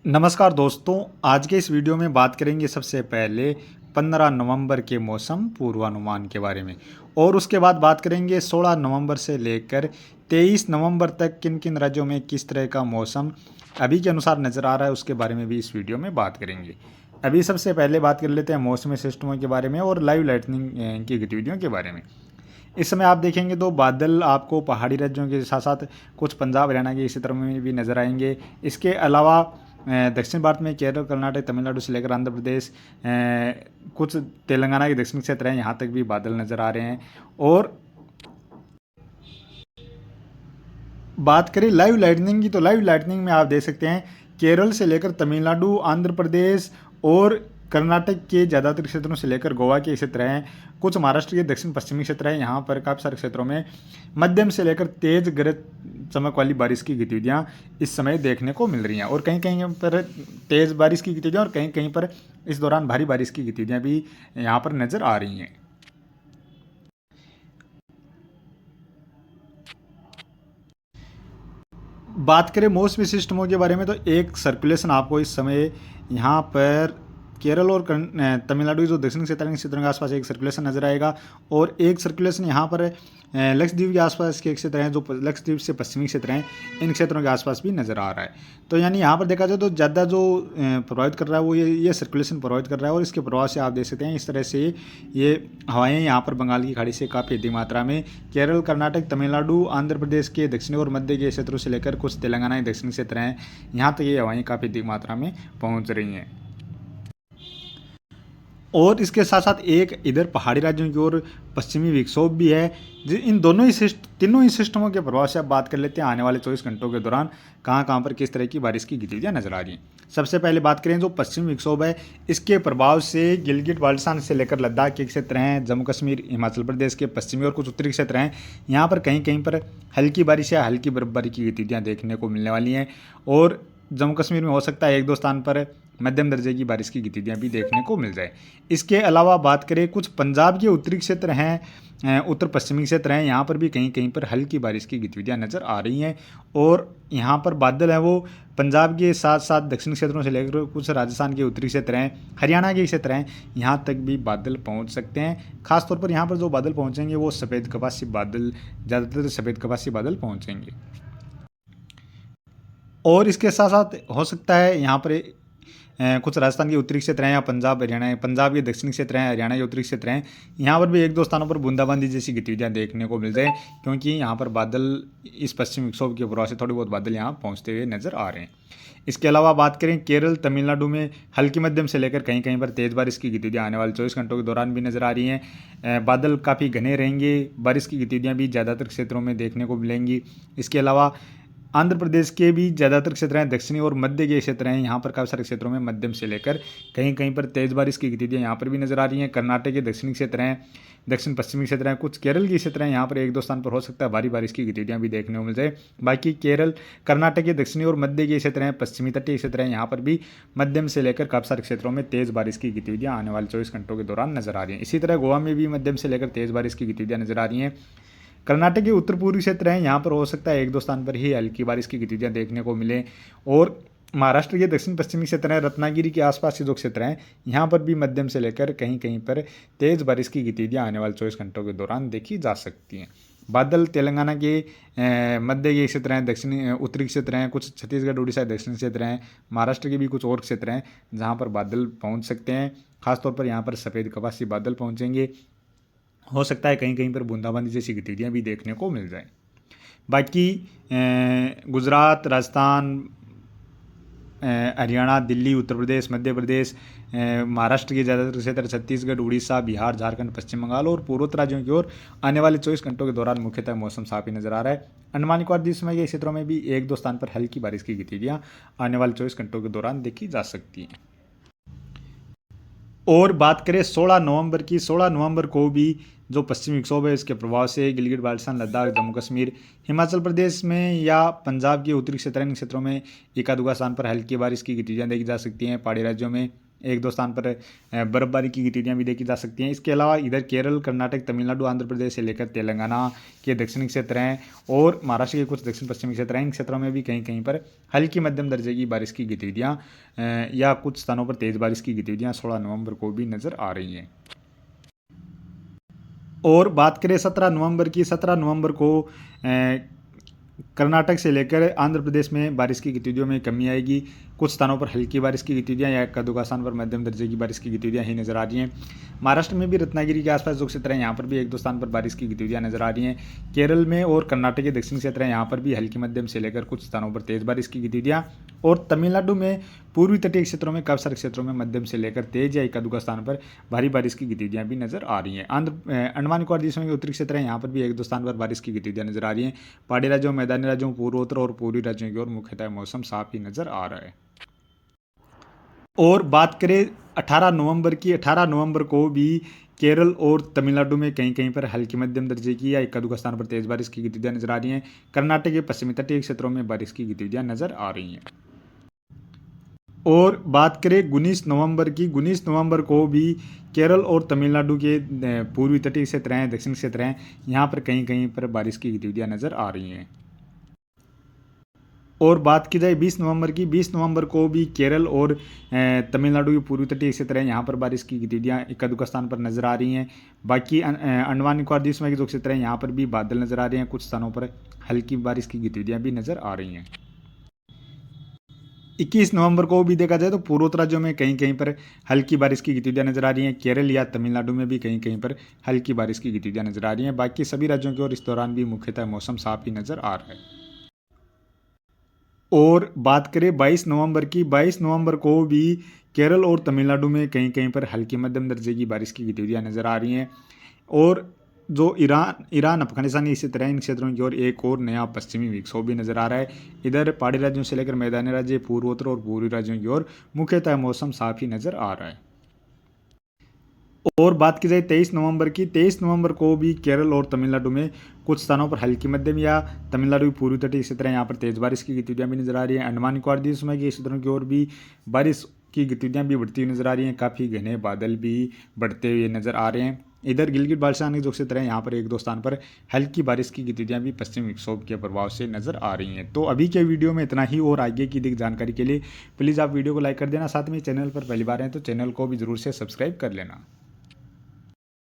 नमस्कार दोस्तों, आज के इस वीडियो में बात करेंगे सबसे पहले 15 नवंबर के मौसम पूर्वानुमान के बारे में और उसके बाद बात करेंगे 16 नवंबर से लेकर 23 नवंबर तक किन किन राज्यों में किस तरह का मौसम अभी के अनुसार नज़र आ रहा है उसके बारे में भी इस वीडियो में बात करेंगे। अभी सबसे पहले बात कर लेते हैं मौसमी सिस्टमों के बारे में और लाइव लाइटनिंग की गतिविधियों के बारे में। इस समय आप देखेंगे तो बादल आपको पहाड़ी राज्यों के साथ साथ कुछ पंजाब हरियाणा के इसी तरह में भी नज़र आएंगे। इसके अलावा दक्षिण भारत में केरल, कर्नाटक, तमिलनाडु से लेकर आंध्र प्रदेश, कुछ तेलंगाना के दक्षिणी क्षेत्र हैं, यहाँ तक भी बादल नज़र आ रहे हैं। और बात करें लाइव लाइटनिंग की, तो लाइव लाइटनिंग में आप देख सकते हैं केरल से लेकर तमिलनाडु, आंध्र प्रदेश और कर्नाटक के ज़्यादातर क्षेत्रों से लेकर गोवा के क्षेत्र हैं, कुछ महाराष्ट्र के दक्षिण पश्चिमी क्षेत्र हैं, यहाँ पर काफ़ी सारे क्षेत्रों में मध्यम से लेकर तेज गरज चमक वाली बारिश की गतिविधियाँ इस समय देखने को मिल रही हैं। और कहीं कहीं पर तेज़ बारिश की गतिविधियाँ और कहीं कहीं पर इस दौरान भारी बारिश की गतिविधियाँ भी यहाँ पर नज़र आ रही हैं। बात करें मौसमी सिस्टमों के बारे में, तो एक सर्कुलेशन आपको इस समय यहाँ पर केरल और तमिलनाडु जो दक्षिण क्षेत्रों के आसपास एक सर्कुलेशन नजर आएगा और एक सर्कुलेशन यहाँ पर लक्षद्वीप के आसपास के क्षेत्र हैं, जो लक्षद्वीप से पश्चिमी क्षेत्र हैं, इन क्षेत्रों के आसपास भी नज़र आ रहा है। तो यानी यहाँ पर देखा जाए तो ज़्यादा जो प्रभावित कर रहा है वो ये सर्कुलेशन प्रभावित कर रहा है और इसके प्रभाव से आप देख सकते हैं इस तरह से ये हवाएं यहाँ पर बंगाल की खाड़ी से काफ़ी अधिक मात्रा में केरल, कर्नाटक, तमिलनाडु, आंध्र प्रदेश के दक्षिणी और मध्य के क्षेत्रों से लेकर कुछ तेलंगाना के दक्षिणी क्षेत्र हैं, यहाँ तक ये हवाएं काफ़ी अधिक मात्रा में पहुँच रही हैं। और इसके साथ साथ एक इधर पहाड़ी राज्यों की ओर पश्चिमी विक्षोभ भी है। इन दोनों ही तीनों ही सिस्टमों के प्रभाव से अब बात कर लेते हैं आने वाले 24 घंटों के दौरान कहाँ पर किस तरह की बारिश की गतिविधियाँ नजर आ रही हैं। सबसे पहले बात करें जो पश्चिमी विक्षोभ है, इसके प्रभाव से गिलगिट बाल्टिस्तान से लेकर लद्दाख के क्षेत्र हैं, जम्मू कश्मीर, हिमाचल प्रदेश के पश्चिमी और कुछ उत्तरी क्षेत्र हैं, यहाँ पर कहीं कहीं पर हल्की बारिश या हल्की बर्फबारी की गतिविधियाँ देखने को मिलने वाली हैं। और जम्मू कश्मीर में हो सकता है एक दो स्थान पर मध्यम दर्जे की बारिश की गतिविधियाँ भी देखने को मिल जाए। इसके अलावा बात करें कुछ पंजाब के उत्तरी क्षेत्र हैं, उत्तर पश्चिमी क्षेत्र हैं, यहाँ पर भी कहीं कहीं पर हल्की बारिश की गतिविधियाँ नज़र आ रही हैं। और यहाँ पर बादल हैं वो पंजाब के साथ साथ दक्षिण क्षेत्रों से लेकर कुछ राजस्थान के उत्तरी क्षेत्र हैं, हरियाणा के क्षेत्र हैं, यहाँ तक भी बादल पहुँच सकते हैं। खासतौर पर यहाँ पर जो बादल पहुँचेंगे वो सफ़ेद कपासी बादल, ज़्यादातर सफ़ेद कपासी बादल पहुँचेंगे। और इसके साथ साथ हो सकता है यहाँ पर कुछ राजस्थान के उत्तरी क्षेत्र हैं या पंजाब के दक्षिणी क्षेत्र हैं, हरियाणा के उत्तरी क्षेत्र हैं, यहाँ पर भी एक दो स्थानों पर बूंदाबांदी जैसी गतिविधियाँ देखने को मिल जाए, क्योंकि यहाँ पर बादल इस पश्चिमी विक्षोभ के प्रभाव से थोड़े बहुत बादल यहाँ पहुँचते हुए नजर आ रहे हैं। इसके अलावा बात करें केरल, तमिलनाडु में हल्की मध्यम से लेकर कहीं कहीं पर तेज़ बारिश की गतिविधियाँ आने वाले 24 घंटों के दौरान भी नजर आ रही हैं। बादल काफ़ी घने रहेंगे, बारिश की गतिविधियाँ भी ज़्यादातर क्षेत्रों में देखने को मिलेंगी। इसके अलावा आंध्र प्रदेश के भी ज़्यादातर क्षेत्र हैं, दक्षिणी और मध्य के क्षेत्र हैं, यहाँ पर काफ़ी सारे क्षेत्रों में मध्यम से लेकर कहीं कहीं पर तेज़ बारिश की गतिविधियाँ यहाँ पर भी नजर आ रही हैं। कर्नाटक के दक्षिणी क्षेत्र हैं, दक्षिण पश्चिमी क्षेत्र हैं, कुछ केरल के क्षेत्र हैं, यहाँ पर एक दो स्थान पर हो सकता है भारी बारिश की गतिविधियाँ भी देखने को मिल जाए। बाकी केरल, कर्नाटक के दक्षिणी और मध्य के क्षेत्र हैं, पश्चिमी तटीय क्षेत्र हैं, यहाँ पर भी मध्यम से लेकर काफ़ी सारे क्षेत्रों में तेज़ बारिश की गतिविधियाँ आने वाले 24 घंटों के दौरान नजर आ रही हैं। इसी तरह गोवा में भी मध्यम से लेकर तेज़ बारिश की गतिविधियाँ नजर आ रही हैं। कर्नाटक के उत्तर पूर्वी क्षेत्र हैं, यहाँ पर हो सकता है एक दो स्थान पर ही हल्की बारिश की गतिविधियाँ देखने को मिले। और महाराष्ट्र के दक्षिण पश्चिमी क्षेत्र हैं, रत्नागिरी के आसपास के जो क्षेत्र हैं, यहाँ पर भी मध्यम से लेकर कहीं कहीं पर तेज़ बारिश की गतिविधियाँ आने वाले 24 घंटों के दौरान देखी जा सकती हैं। बादल तेलंगाना के मध्य के क्षेत्र हैं, दक्षिणी उत्तरी क्षेत्र हैं, कुछ छत्तीसगढ़ उड़ीसा दक्षिणी क्षेत्र हैं, महाराष्ट्र के भी कुछ और क्षेत्र हैं जहाँ पर बादल पहुँच सकते हैं। खासतौर पर यहाँ पर सफ़ेद कपासी बादल पहुँचेंगे, हो सकता है कहीं कहीं पर बूंदाबांदी जैसी गतिविधियाँ भी देखने को मिल जाएं। बाकी गुजरात, राजस्थान, हरियाणा, दिल्ली, उत्तर प्रदेश, मध्य प्रदेश, महाराष्ट्र के ज़्यादातर क्षेत्र, छत्तीसगढ़, उड़ीसा, बिहार, झारखंड, पश्चिम बंगाल और पूर्वोत्तर राज्यों की ओर आने वाले 24 घंटों के दौरान मुख्यतः मौसम साफ ही नजर आ रहा है। अंडमान निकोबार द्वीप समूह के क्षेत्रों में भी एक दो स्थान पर हल्की बारिश की गतिविधियाँ आने वाले 24 घंटों के दौरान देखी जा सकती हैं। और बात करें 16 नवंबर की, 16 नवंबर को भी जो पश्चिमी विक्षोभ है इसके प्रभाव से गिलगिट बाल्टिस्तान, लद्दाख, जम्मू कश्मीर, हिमाचल प्रदेश में या पंजाब के उत्तरी क्षेत्रों में एकाध दुआ स्थान पर हल्की बारिश की गतिविधियाँ देखी जा सकती हैं। पहाड़ी राज्यों में एक दो स्थान पर बर्फबारी की गतिविधियां भी देखी जा सकती हैं। इसके अलावा इधर केरल, कर्नाटक, तमिलनाडु, आंध्र प्रदेश से लेकर तेलंगाना के दक्षिणी क्षेत्र हैं और महाराष्ट्र के कुछ दक्षिण पश्चिमी क्षेत्र हैं। इन क्षेत्रों में भी कहीं कहीं पर हल्की मध्यम दर्जे की बारिश की गतिविधियां या कुछ स्थानों पर तेज बारिश की गतिविधियां 16 नवंबर को भी नजर आ रही हैं। और बात करें 17 नवंबर की, 17 नवंबर को कर्नाटक से लेकर आंध्र प्रदेश में बारिश की गतिविधियों में कमी आएगी। कुछ स्थानों पर हल्की बारिश की गतिविधियां या कदुका स्थान पर मध्यम दर्जे की बारिश की गतिविधियां ही नजर आ रही हैं। महाराष्ट्र में भी रत्नागिरी के आसपास जो क्षेत्र है यहाँ पर भी एक दो स्थान पर बारिश की गतिविधियां नजर आ रही हैं। केरल में और कर्नाटक के दक्षिणी क्षेत्र है यहाँ पर भी हल्की मध्यम से लेकर कुछ स्थानों पर तेज बारिश की गतिविधियां, और तमिलनाडु में पूर्वी तटीय क्षेत्रों में काफी सारे क्षेत्रों में मध्यम से लेकर तेज या एकादुका स्थान पर भारी बारिश की गतिविधियां भी नजर आ रही हैं। अंडमान निकोबार द्वीप समूह के उत्तरी क्षेत्र है यहाँ पर भी एक दो स्थान पर बारिश की गतिविधियां नजर आ रही हैं। पहाड़ी राज्यों, मैदानी राज्यों, पूर्वोत्तर और पूर्वी राज्यों की ओर मुख्यतः मौसम साफ ही नजर आ रहा है। और बात करें 18 नवंबर की, 18 नवंबर को भी केरल और तमिलनाडु में कहीं कहीं पर हल्की मध्यम दर्जे की या एक दो स्थान पर तेज बारिश की गतिविधियां नजर आ रही हैं। कर्नाटक के पश्चिमी तटीय क्षेत्रों में बारिश की गतिविधियां नजर आ रही हैं। और बात करें 19 नवंबर की, 19 नवंबर को भी केरल और तमिलनाडु के पूर्वी तटीय क्षेत्र हैं, दक्षिण क्षेत्र हैं, यहाँ पर कहीं कहीं पर बारिश की गतिविधियां नजर आ रही हैं। और बात की जाए 20 नवंबर की, 20 नवंबर को भी केरल और तमिलनाडु के पूर्वी तटीय क्षेत्र हैं, यहाँ पर बारिश की गतिविधियां इक्का-दुक्का स्थान पर नजर आ रही हैं। बाकी अंडमान निकोबार द्वीप समूह के जो क्षेत्र हैं यहाँ पर भी बादल नजर आ रहे हैं, कुछ स्थानों पर हल्की बारिश की गतिविधियां भी नजर आ रही हैं। 21 नवंबर को भी देखा जाए तो पूर्वोत्तर राज्यों में कहीं कहीं पर हल्की बारिश की गतिविधियां नजर आ रही हैं। केरल या तमिलनाडु में भी कहीं कहीं पर हल्की बारिश की गतिविधियां नजर आ रही हैं। बाकी सभी राज्यों की ओर इस दौरान भी मुख्यतः मौसम साफ ही नजर आ रहा है। और बात करें 22 नवंबर की, 22 नवंबर को भी केरल और तमिलनाडु में कहीं कहीं पर हल्की मध्यम दर्जे की बारिश की गतिविधियां नजर आ रही हैं। और जो ईरान अफगानिस्तान इसी तरह इन क्षेत्रों की ओर एक और नया पश्चिमी विक्षोभ भी नजर आ रहा है। इधर पहाड़ी राज्यों से लेकर मैदानी राज्य, पूर्वोत्तर और पूर्वी राज्यों की ओर मुख्यतः मौसम साफ ही नजर आ रहा है। और बात की जाए 23 नवंबर की, 23 नवंबर को भी केरल और तमिलनाडु में कुछ स्थानों पर हल्की मध्यम या तमिलनाडु की पूर्वी तटीय क्षेत्र यहाँ पर तेज बारिश की गतिविधियां भी नजर आ रही हैं। अंडमान निकोबार द्वीप समूह के क्षेत्रों की ओर भी बारिश की गतिविधियां भी बढ़ती हुई नजर आ रही हैं। काफ़ी घने बादल भी बढ़ते हुए नजर आ रहे हैं। इधर गिलगित बाल्टिस्तान के जो क्षेत्र है यहाँ पर एक दो स्थान पर हल्की बारिश की गतिविधियां भी पश्चिमी विक्षोभ के प्रभाव से नजर आ रही हैं। तो अभी के वीडियो में इतना ही, और आगे की जानकारी के लिए प्लीज़ आप वीडियो को लाइक कर देना। साथ में चैनल पर पहली बार हैं तो चैनल को भी जरूर से सब्सक्राइब कर लेना।